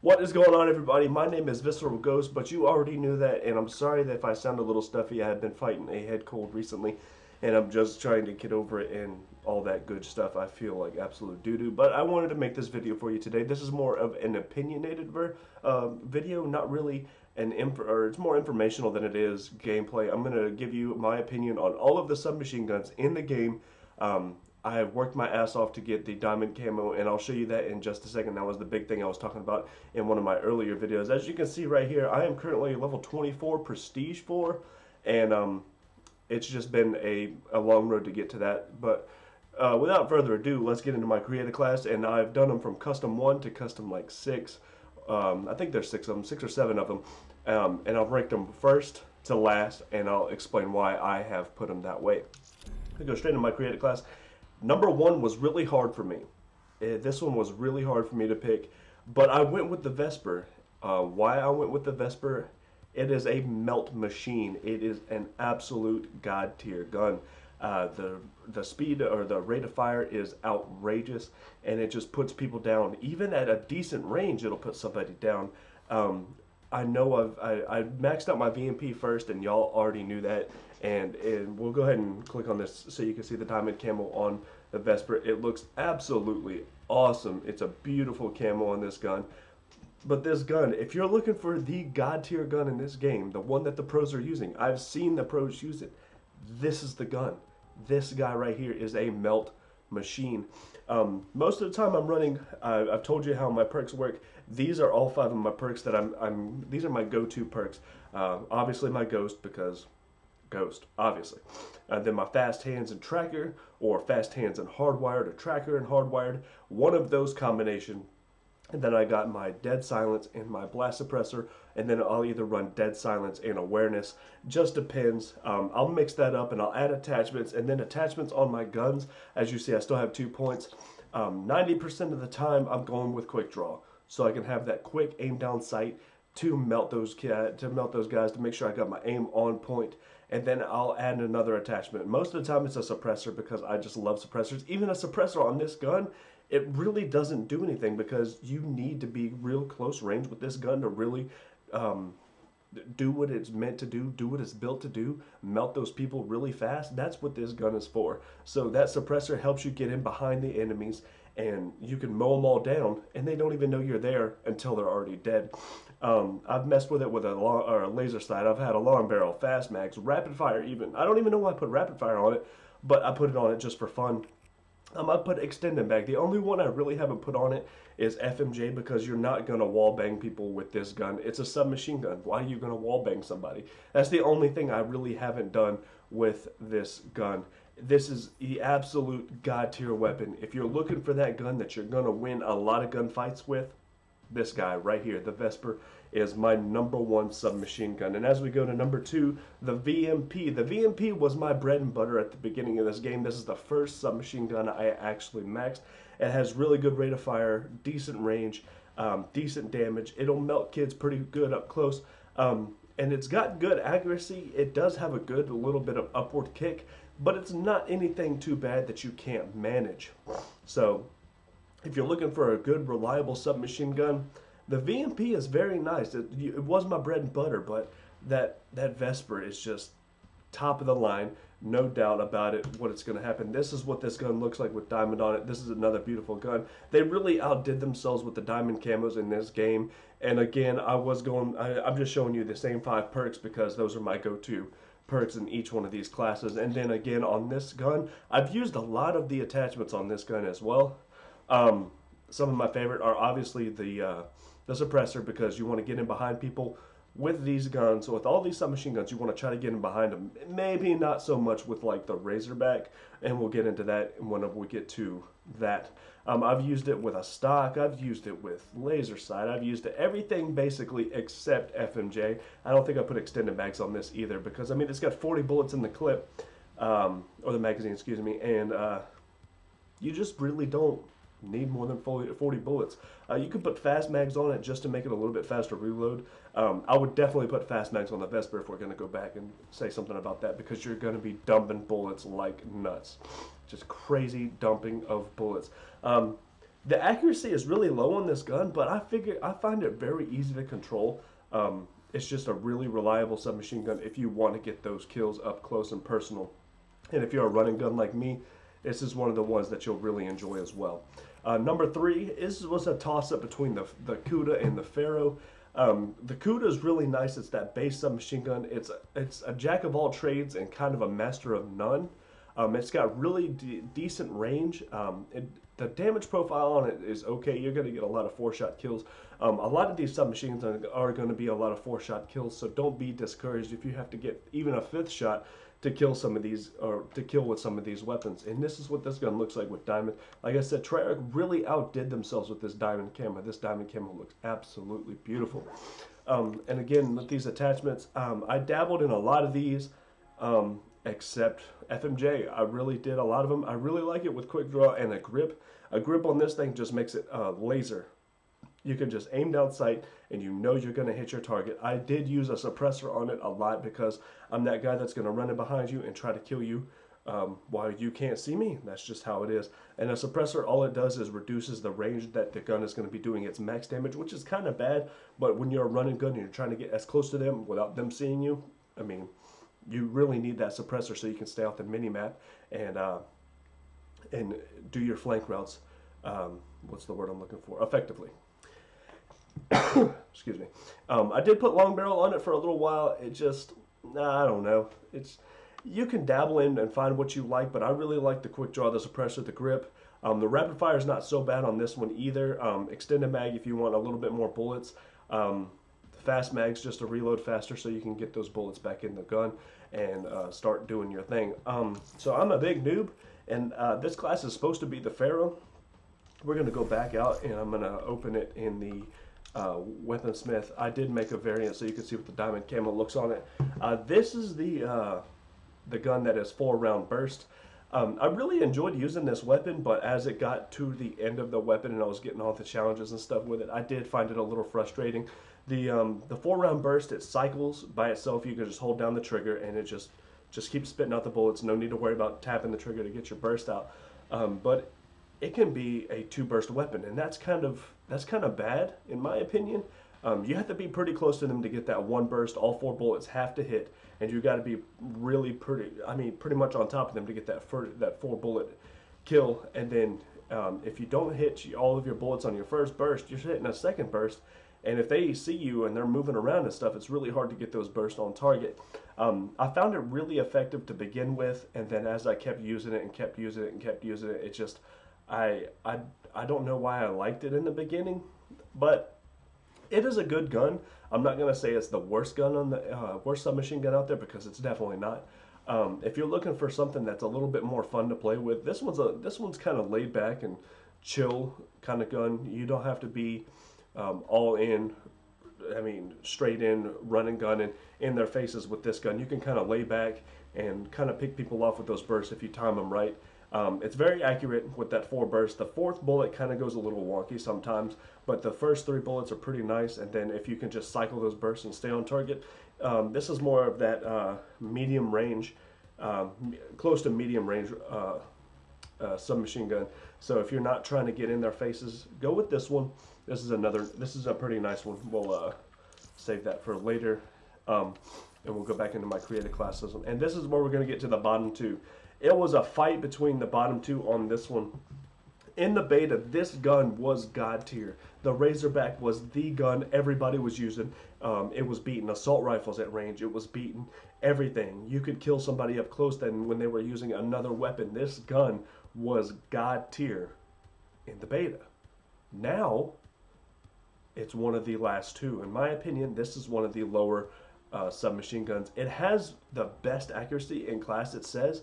What is going on, everybody? My name is Visceral Ghost, but you already knew that, and I'm sorry that if I sound a little stuffy. I have been fighting a head cold recently, and I'm just trying to get over it and all that good stuff. I feel like absolute doo-doo, but I wanted to make this video for you today. This is more of an opinionated video, not really it's more informational than it is gameplay. I'm going to give you my opinion on all of the submachine guns in the game. I have worked my ass off to get the diamond camo, and I'll show you that in just a second. That was the big thing I was talking about in one of my earlier videos. As you can see right here, I am currently level 24 Prestige 4, and it's just been a long road to get to that. But without further ado, let's get into my creator class, and I've done them from custom 1 to custom like 6. I think there's 6 of them, 6 or 7 of them, and I've ranked them first to last, and I'll explain why I have put them that way. I go straight into my creator class. Number 1 was really hard for me. This one was really hard for me to pick, but I went with the Vesper. Why I went with the Vesper? It is a melt machine. It is an absolute god tier gun. The speed or the rate of fire is outrageous, and it just puts people down. Even at a decent range, it'll put somebody down. I know I maxed out my VMP first, and y'all already knew that. And we'll go ahead and click on this so you can see the diamond camo on the Vesper. It looks absolutely awesome. It's a beautiful camo on this gun. But this gun, if you're looking for the god tier gun in this game, the one that the pros are using, I've seen the pros use it. This is the gun. This guy right here is a melt machine. Most of the time I'm running, I've told you how my perks work. These are all 5 of my perks that these are my go-to perks. Obviously my Ghost, because Ghost, obviously. Then my Fast Hands and Tracker, or Fast Hands and Hardwired, or Tracker and Hardwired. One of those combination. And then I got my Dead Silence and my Blast Suppressor, and then I'll either run Dead Silence and Awareness. Just depends. I'll mix that up and I'll add attachments, and then attachments on my guns. As you see, I still have 2 points. 90% of the time I'm going with Quick Draw, so I can have that quick aim down sight to melt those guys, to make sure I got my aim on point. And then I'll add another attachment. Most of the time it's a suppressor, because I just love suppressors. Even a suppressor on this gun, it really doesn't do anything, because you need to be real close range with this gun to really do what it's meant to do what it's built to do, melt those people really fast. That's what this gun is for. So that suppressor helps you get in behind the enemies, and you can mow them all down, and they don't even know you're there until they're already dead. I've messed with it with a laser sight. I've had a long barrel, fast mags, rapid fire even. I don't even know why I put rapid fire on it, but I put it on it just for fun. I put extended mag. The only one I really haven't put on it is FMJ, because you're not going to wall bang people with this gun. It's a submachine gun. Why are you going to wall bang somebody? That's the only thing I really haven't done with this gun. This is the absolute god tier weapon. If you're looking for that gun that you're going to win a lot of gunfights with, this guy right here, the Vesper, is my number 1 submachine gun. And as we go to number 2, the VMP. The VMP was my bread and butter at the beginning of this game. This is the first submachine gun I actually maxed. It has really good rate of fire, decent range, decent damage. It'll melt kids pretty good up close. And it's got good accuracy. It does have a good little bit of upward kick, but it's not anything too bad that you can't manage. So if you're looking for a good, reliable submachine gun, the VMP is very nice. It was my bread and butter, but that Vesper is just top of the line, no doubt about it. What it's going to happen. This is what this gun looks like with diamond on it. This is another beautiful gun. They really outdid themselves with the diamond camos in this game. And again, I'm just showing you the same 5 perks, because those are my go-to perks in each one of these classes. And then again, on this gun, I've used a lot of the attachments on this gun as well. Some of my favorite are obviously the suppressor, because you want to get in behind people with these guns. So with all these submachine guns, you want to try to get in behind them. Maybe not so much with like the Razorback, and we'll get into that when we get to that. I've used it with a stock. I've used it with laser sight. I've used it everything basically except FMJ. I don't think I put extended mags on this either, because I mean it's got 40 bullets in the clip, or the magazine, excuse me, and you just really don't need more than 40 bullets. You could put fast mags on it just to make it a little bit faster reload. I would definitely put fast mags on the Vesper if we're going to go back and say something about that, because you're going to be dumping bullets like nuts. Just crazy dumping of bullets. The accuracy is really low on this gun, but I find it very easy to control. It's just a really reliable submachine gun if you want to get those kills up close and personal. And if you're a running gun like me, this is one of the ones that you'll really enjoy as well. Number three was a toss-up between the CUDA and the Pharaoh. The CUDA is really nice. It's that base submachine gun. It's a jack of all trades and kind of a master of none. It's got really decent range. The damage profile on it is okay. You're going to get a lot of 4-shot kills. A lot of these submachines are going to be a lot of 4-shot kills, so don't be discouraged if you have to get even a 5th shot to kill some of these, or to kill with some of these weapons. And this is what this gun looks like with diamond. Like I said, Treyarch really outdid themselves with this diamond camera. This diamond camera looks absolutely beautiful. And again, with these attachments, I dabbled in a lot of these, except FMJ. I really did a lot of them. I really like it with quick draw and a grip. A grip on this thing just makes it laser. You can just aim down sight and you know you're going to hit your target. I did use a suppressor on it a lot because I'm that guy that's going to run in behind you and try to kill you while you can't see me. That's just how it is. And a suppressor, all it does is reduces the range that the gun is going to be doing its max damage, which is kind of bad. But when you're a running gun and you're trying to get as close to them without them seeing you, I mean, you really need that suppressor so you can stay off the mini-map and do your flank routes, what's the word I'm looking for, effectively. Excuse me. I did put long barrel on it for a little while. It just, I don't know. You can dabble in and find what you like, but I really like the quick draw, the suppressor, the grip. The rapid fire is not so bad on this one either. Extended mag if you want a little bit more bullets. Fast mags just to reload faster so you can get those bullets back in the gun and start doing your thing. So I'm a big noob, and this class is supposed to be the Pharaoh. We're going to go back out and I'm going to open it in the weaponsmith. I did make a variant so you can see what the diamond camo looks on it. This is the gun that is 4-round burst. I really enjoyed using this weapon, but as it got to the end of the weapon and I was getting all the challenges and stuff with it, I did find it a little frustrating. The 4-round burst, it cycles by itself. You can just hold down the trigger and it just keeps spitting out the bullets. No need to worry about tapping the trigger to get your burst out. But it can be a 2-burst weapon, and that's kind of bad in my opinion. You have to be pretty close to them to get that 1 burst. All 4 bullets have to hit, and you got to be really pretty much on top of them to get that 4 bullet kill. And then if you don't hit all of your bullets on your first burst, you're hitting a second burst. And if they see you and they're moving around and stuff, it's really hard to get those bursts on target. I found it really effective to begin with, and then as I kept using it and kept using it and kept using it, it just, I don't know why I liked it in the beginning, but it is a good gun. I'm not going to say it's the worst gun on the worst submachine gun out there, because it's definitely not. If you're looking for something that's a little bit more fun to play with, this one's kind of laid back and chill kind of gun. You don't have to be all in, straight in, running gun and in their faces with this gun. You can kind of lay back and kind of pick people off with those bursts if you time them right. It's very accurate with that 4 burst. The 4th bullet kind of goes a little wonky sometimes, but the first 3 bullets are pretty nice. And then if you can just cycle those bursts and stay on target, this is more of that medium range, close to medium range submachine gun. So if you're not trying to get in their faces, go with this one. This is a pretty nice one. We'll save that for later, and we'll go back into my creative classes. And this is where we're going to get to the bottom 2. It was a fight between the bottom 2 on this one. In the beta, this gun was god tier. The Razorback was the gun everybody was using. It was beating assault rifles at range. It was beating everything. You could kill somebody up close then when they were using another weapon. This gun was god tier in the beta. Now, it's one of the last 2. In my opinion, this is one of the lower submachine guns. It has the best accuracy in class, it says,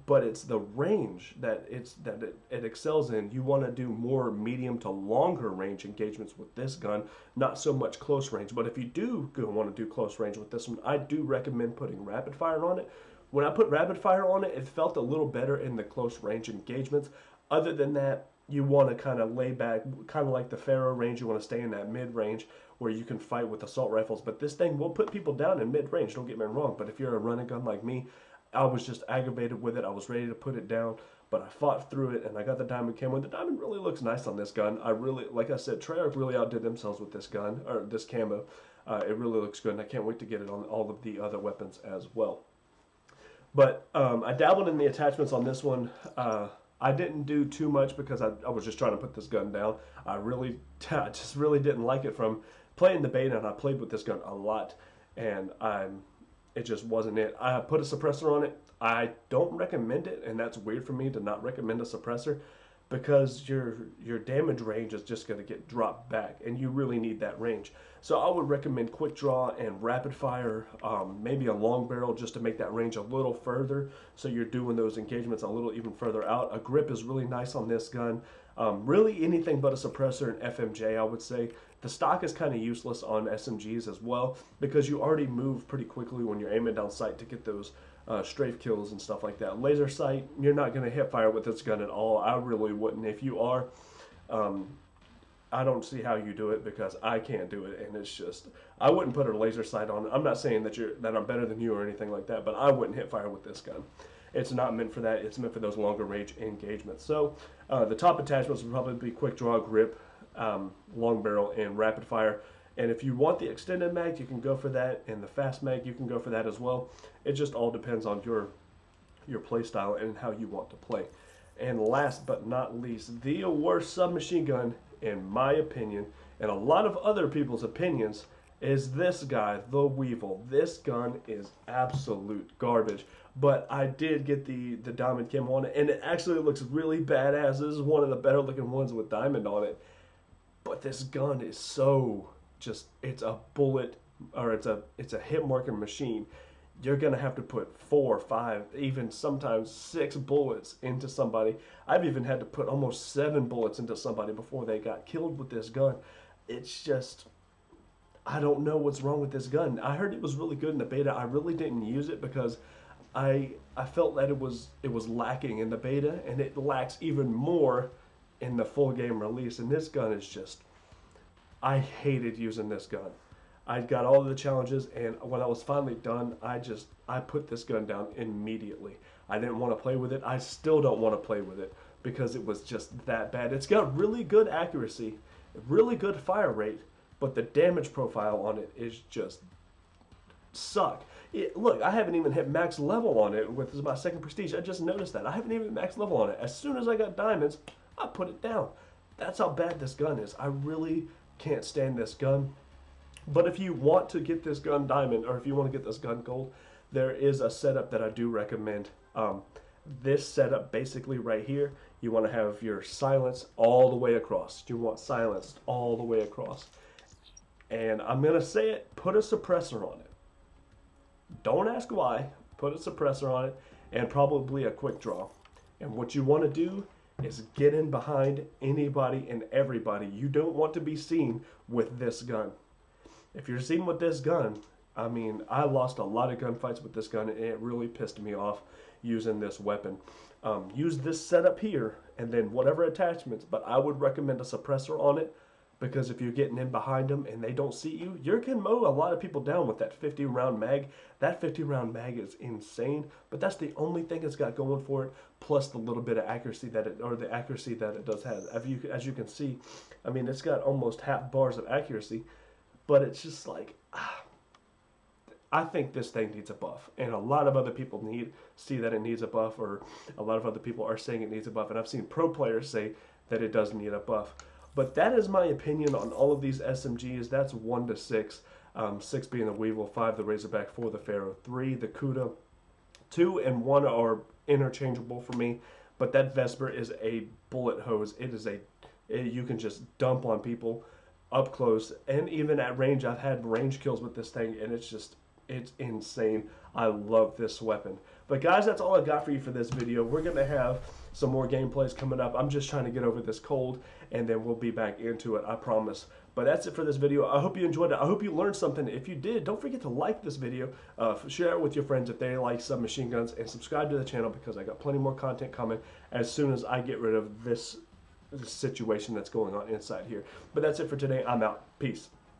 but it's the range that it excels in. You want to do more medium to longer range engagements with this gun, not so much close range. But if you do want to do close range with this one, I do recommend putting rapid fire on it. When I put rapid fire on it, it felt a little better in the close range engagements. Other than that, you want to kind of lay back, kind of like the Pharaoh range. You want to stay in that mid-range where you can fight with assault rifles. But this thing will put people down in mid-range, don't get me wrong. But if you're a running gun like me, I was just aggravated with it. I was ready to put it down. but I fought through it and I got the diamond camo. The diamond really looks nice on this gun. I really, like I said, Treyarch really outdid themselves with this gun, or this camo. It really looks good, and I can't wait to get it on all of the other weapons as well. But I dabbled in the attachments on this one. I didn't do too much because I was just trying to put this gun down. I just really didn't like it from playing the beta, and I played with this gun a lot, and it just wasn't it. I put a suppressor on it. I don't recommend it, and that's weird for me to not recommend a suppressor, because your damage range is just going to get dropped back, and you really need that range. So I would recommend quick draw and rapid fire, maybe a long barrel, just to make that range a little further, so you're doing those engagements a little even further out. A grip is really nice on this gun. Really anything but a suppressor and FMJ, I would say. The stock is kind of useless on SMGs as well, because you already move pretty quickly when you're aiming down sight to get those strafe kills and stuff like that. Laser sight, you're not going to hit fire with this gun at all. I really wouldn't. If you are, I don't see how you do it, because I can't do it, and it's just, I wouldn't put a laser sight on it. I'm not saying that I'm better than you or anything like that, but I wouldn't hit fire with this gun. It's not meant for that. It's meant for those longer range engagements. So the top attachments would probably be quick draw, grip, long barrel, and rapid fire. And if you want the extended mag, you can go for that, and the fast mag, you can go for that as well. It just all depends on your play style and how you want to play. And last but not least, the worst submachine gun, in my opinion, and a lot of other people's opinions, is this guy, the Weevil. This gun is absolute garbage, but I did get the diamond camo on it, and it actually looks really badass. This is one of the better looking ones with diamond on it. But this gun is so just, it's a bullet, or it's a hit marker machine. You're gonna have to put 4, 5, even sometimes 6 bullets into somebody. I've even had to put almost 7 bullets into somebody before they got killed with this gun. It's just, I don't know what's wrong with this gun. I heard it was really good in the beta. I really didn't use it because I felt that it was lacking in the beta, and it lacks even more in the full game release. And this gun is just, I hated using this gun. I got all of the challenges, and when I was finally done, I put this gun down immediately. I didn't want to play with it. I still don't want to play with it because it was just that bad. It's got really good accuracy, really good fire rate, but the damage profile on it is just suck. Look, I haven't even hit max level on it with my second prestige. I just noticed that. I haven't even max level on it. As soon as I got diamonds, I put it down. That's how bad this gun is. I really can't stand this gun. But if you want to get this gun diamond, or if you want to get this gun gold, there is a setup that I do recommend. This setup basically right here, you want to have your silence all the way across. You want silenced all the way across. And I'm going to say it, put a suppressor on it. Don't ask why. Put a suppressor on it, and probably a quick draw. And what you want to do is get in behind anybody and everybody. You don't want to be seen with this gun. If you're seen with this gun, I mean, I lost a lot of gunfights with this gun, and it really pissed me off using this weapon. Use this setup here, and then whatever attachments, but I would recommend a suppressor on it, because if you're getting in behind them and they don't see you, you can mow a lot of people down with that 50 round mag. That 50 round mag is insane, but that's the only thing it's got going for it, plus the little bit of accuracy that it does have. As you can see, I mean, it's got almost half bars of accuracy, but it's just like, I think this thing needs a buff, and a lot of other people see that it needs a buff, or a lot of other people are saying it needs a buff, and I've seen pro players say that it does need a buff. But that is my opinion on all of these SMGs. That's 1 to 6. 6 being the Weevil, 5 the Razorback, 4 the Pharaoh, 3 the CUDA. 2 and 1 are interchangeable for me, but that Vesper is a bullet hose. You can just dump on people up close, and even at range. I've had range kills with this thing, and it's insane. I love this weapon. But guys, that's all I got for you for this video. We're going to have some more gameplays coming up. I'm just trying to get over this cold, and then we'll be back into it, I promise. But that's it for this video. I hope you enjoyed it. I hope you learned something. If you did, don't forget to like this video, share it with your friends if they like submachine guns, and subscribe to the channel, because I got plenty more content coming as soon as I get rid of this situation that's going on inside here. But that's it for today. I'm out. Peace.